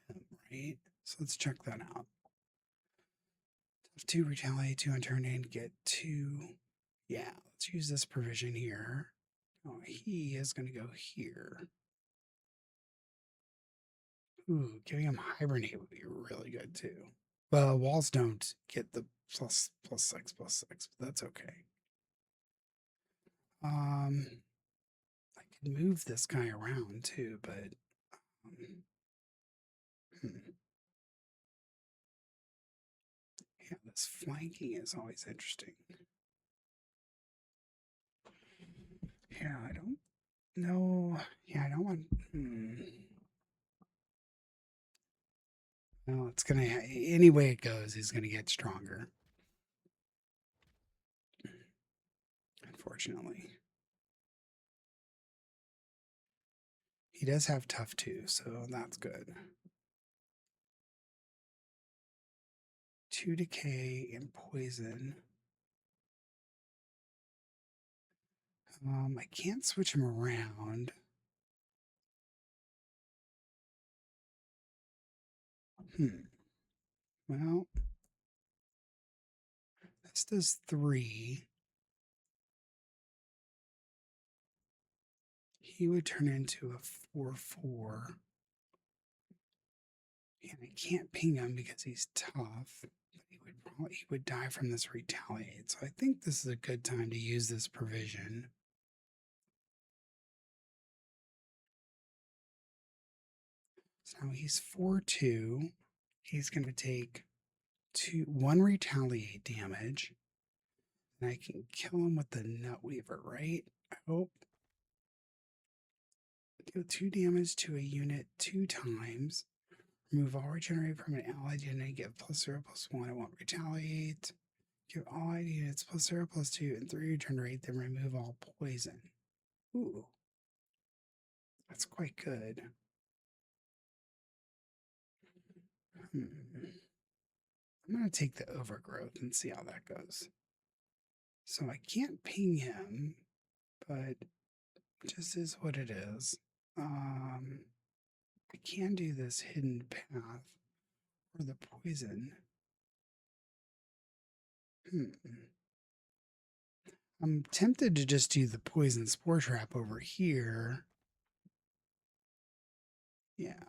right? So let's check that out. 2 retaliate, 2 on turn in, get 2. Yeah, let's use this provision here. Oh, he is going to go here. Ooh, giving him hibernate would be really good too. Well, walls don't get the plus 6, but that's okay. I could move this guy around too, but yeah, this flanking is always interesting. Yeah, I don't know. Yeah, I don't want. Well, it's gonna. Any way it goes, he's gonna get stronger. Unfortunately, he does have tough too, so that's good. 2 decay and poison. I can't switch him around. Well, this does 3. He would turn into a 4/4. And I can't ping him because he's tough. He would die from this retaliate. So I think this is a good time to use this provision. So now he's 4/2. He's going to take 1 retaliate damage. And I can kill him with the Nutweaver, right? I hope. Deal 2 damage to a unit 2 times. Remove all regenerate from an allied unit. Give +0/+1. I won't retaliate. Give all allied units +0/+2 and 3 regenerate. Then remove all poison. Ooh. That's quite good. I'm going to take the overgrowth and see how that goes. So I can't ping him, but it just is what it is. I can do this hidden path for the poison. I'm tempted to just do the poison spore trap over here. Yeah.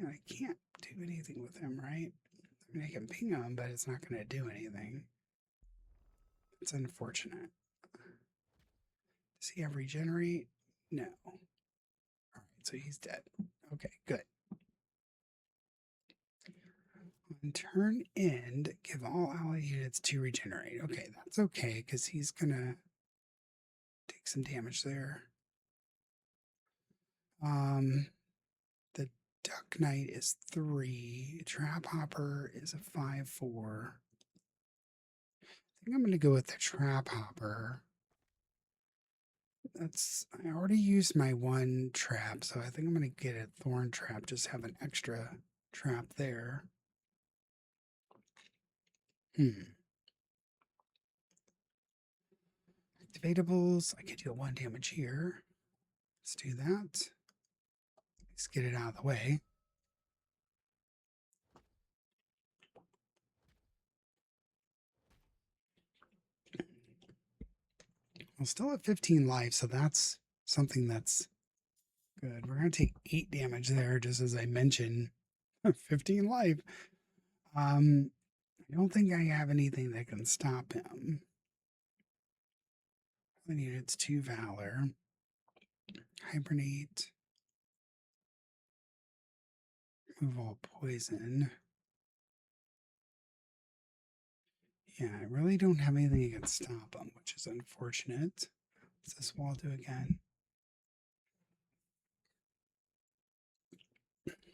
Yeah, I can't do anything with him, right? I mean, I can ping him, but it's not going to do anything. It's unfortunate. Does he have regenerate? No. All right, so he's dead. Okay, good. On turn end, give all ally units 2 regenerate. Okay, that's okay, because he's going to take some damage there. Duck Knight is 3. Trap Hopper is a 5/4. I think I'm going to go with the Trap Hopper. I already used my one trap, so I think I'm going to get a Thorn Trap, just have an extra trap there. Activatables, I could deal 1 damage here. Let's do that. Let's get it out of the way. We're still at 15 life, so that's something that's good. We're going to take 8 damage there, just as I mentioned. 15 life. I don't think I have anything that can stop him. I need its 2 Valor. Hibernate. Remove all poison. Yeah, I really don't have anything that can stop him, which is unfortunate. What's this wall do again?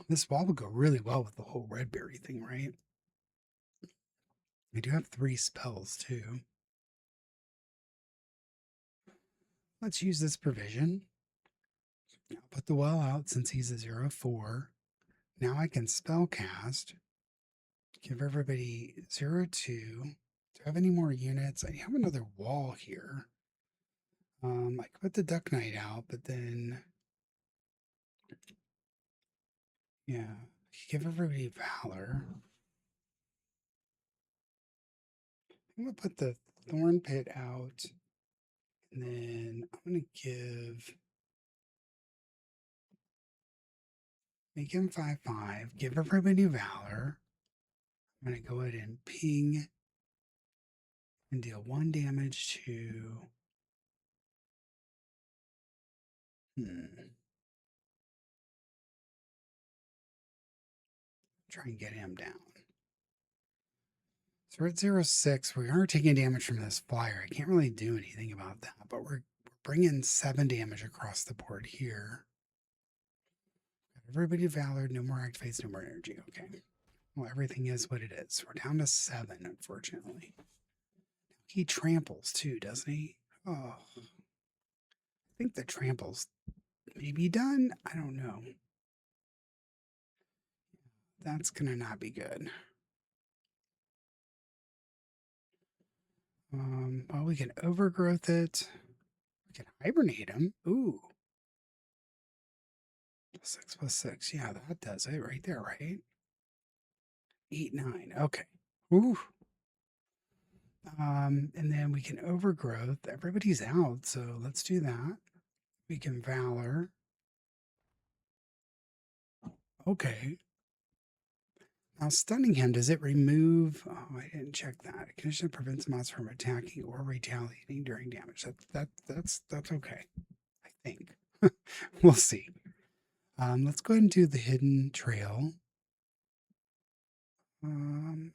This wall would go really well with the whole red berry thing, right? I do have 3 spells too. Let's use this provision. I'll put the well out since he's a 0/4. Now I can spell cast. Give everybody 0/2. Do I have any more units? I have another wall here. I could put the Duck Knight out, but then yeah, give everybody Valor. I'm gonna put the Thorn Pit out, and then I'm gonna make him 5/5. Give everybody Valor. I'm gonna go ahead and ping and deal 1 damage to. Try and get him down. So we're at 0/6. We are taking damage from this flyer. I can't really do anything about that, but we're bringing 7 damage across the board here. Everybody Valor, no more activates, no more energy. Okay. Well, everything is what it is. We're down to 7, unfortunately. He tramples too, doesn't he? Oh. I think the tramples may be done. I don't know. That's going to not be good. Well, we can overgrowth it. We can hibernate him. Ooh. 6+6. Yeah, that does it right there, right? 8, 9. Okay. Ooh. And then we can overgrowth. Everybody's out, so let's do that. We can Valor. Okay. Now, stunning him, does it remove? Oh, I didn't check that. Condition prevents monster from attacking or retaliating during damage. That's okay. I think. We'll see. Let's go ahead and do the hidden trail. We're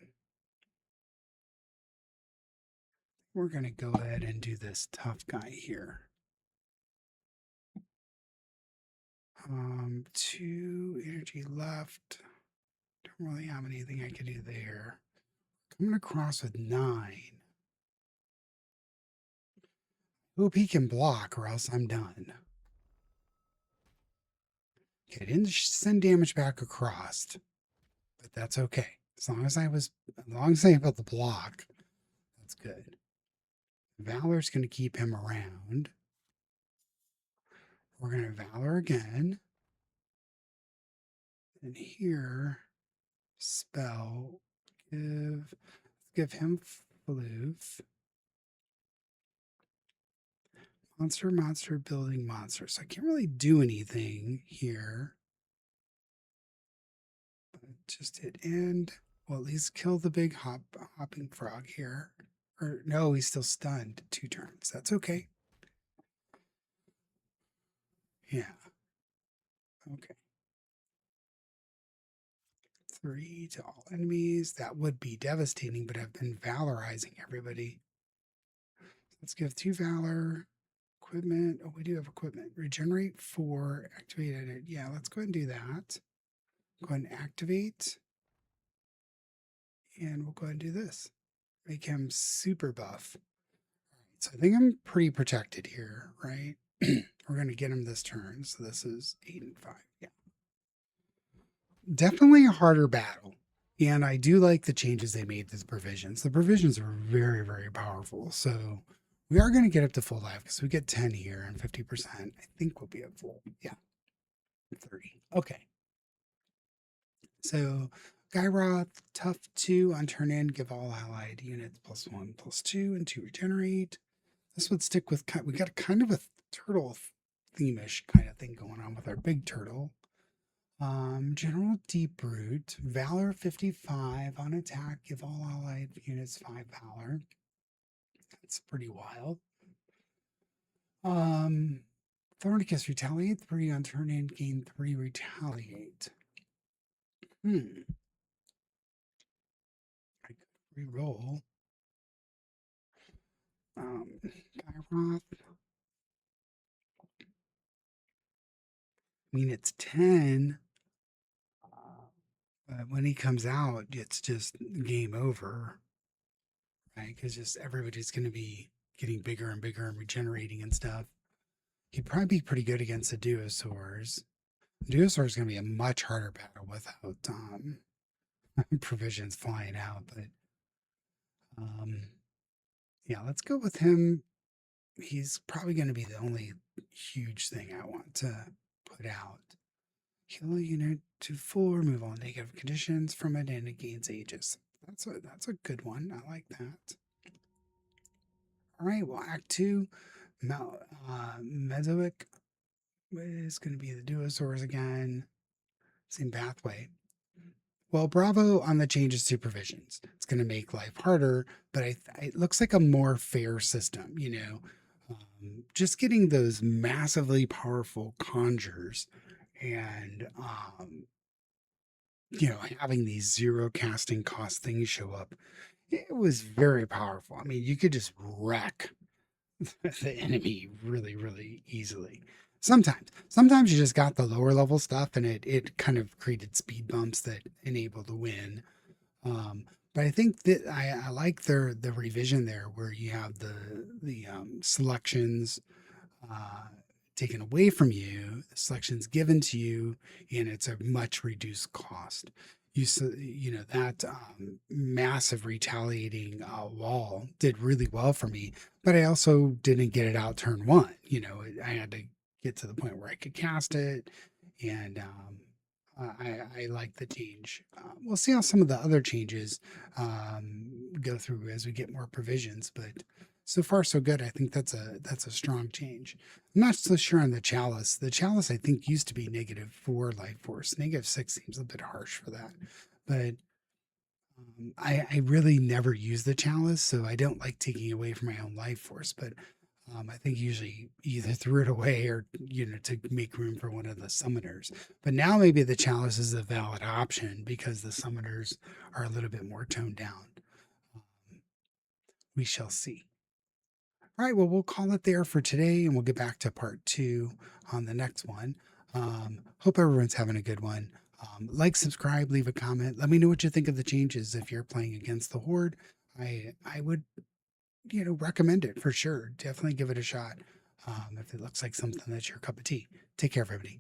going to go ahead and do this tough guy here. 2 energy left. Don't really have anything I can do there. Coming across with 9. Hope he can block or else I'm done. Okay, didn't send damage back across, but that's okay. As long as I able to block, that's good. Valor's going to keep him around. We're going to Valor again. And here, spell, give him floof. Monster, building monster. So I can't really do anything here. But just hit end. Well, at least kill the big hopping frog here. Or no, he's still stunned 2 turns. That's okay. Yeah. Okay. 3 to all enemies. That would be devastating, but I've been valorizing everybody. Let's give 2 Valor. Equipment. Oh, we do have equipment. Regenerate 4. Activated it. Yeah, let's go ahead and do that. Go ahead and activate. And we'll go ahead and do this. Make him super buff. So I think I'm pretty protected here, right? We're going to get him this turn. So this is 8 and 5. Yeah. Definitely a harder battle. And I do like the changes they made to the provisions. The provisions are very, very powerful. So we are going to get up to full life because we get 10 here and 50%. I think we'll be at full. Yeah. 30. Okay. So Gyroth, tough 2 on turn in, give all allied units +1/+2 and 2 regenerate. This would stick with, we got kind of a turtle theme-ish kind of thing going on with our big turtle. General Deep Root, Valor 55 on attack, give all allied units 5 Valor. That's pretty wild. Thornicus, retaliate 3 on turn in, gain 3 retaliate. I could reroll. Gyroth. I mean, it's 10. But when he comes out, it's just game over, right? Because just everybody's going to be getting bigger and bigger and regenerating and stuff. He'd probably be pretty good against the Duosaurs. The Duosaur is going to be a much harder battle without provisions flying out. But yeah, let's go with him. He's probably going to be the only huge thing I want to put out. Heal a unit to full, remove all negative conditions from it, and it gains ages. That's a good one. I like that. All right, well, Act 2, Mesoic is going to be the Duosaurs again. Same pathway. Well, bravo on the changes to provisions. It's going to make life harder, but it looks like a more fair system, you know. Just getting those massively powerful conjures and you know, having these 0 casting cost things show up, it was very powerful. I mean, you could just wreck the enemy really, really easily. Sometimes you just got the lower level stuff and it kind of created speed bumps that enabled the win. But I think that I like the revision there where you have the selections taken away from you, the selections given to you, and it's a much reduced cost. You know that massive retaliating wall did really well for me, but I also didn't get it out turn 1. You know, I had to get to the point where I could cast it, and I like the change. We'll see how some of the other changes go through as we get more provisions, but so far so good. I think that's a strong change. I'm not so sure on the chalice. The chalice I think used to be -4 life force. -6 seems a bit harsh for that, but I really never use the chalice, so I don't like taking away from my own life force. But I think usually either threw it away or, you know, to make room for one of the summoners. But now maybe the chalice is a valid option because the summoners are a little bit more toned down. We shall see. All right, well, we'll call it there for today, and we'll get back to part 2 on the next one. Hope everyone's having a good one. Like, subscribe, leave a comment. Let me know what you think of the changes if you're playing Against the Horde. I would, you know, recommend it for sure. Definitely give it a shot if it looks like something that's your cup of tea. Take care, everybody.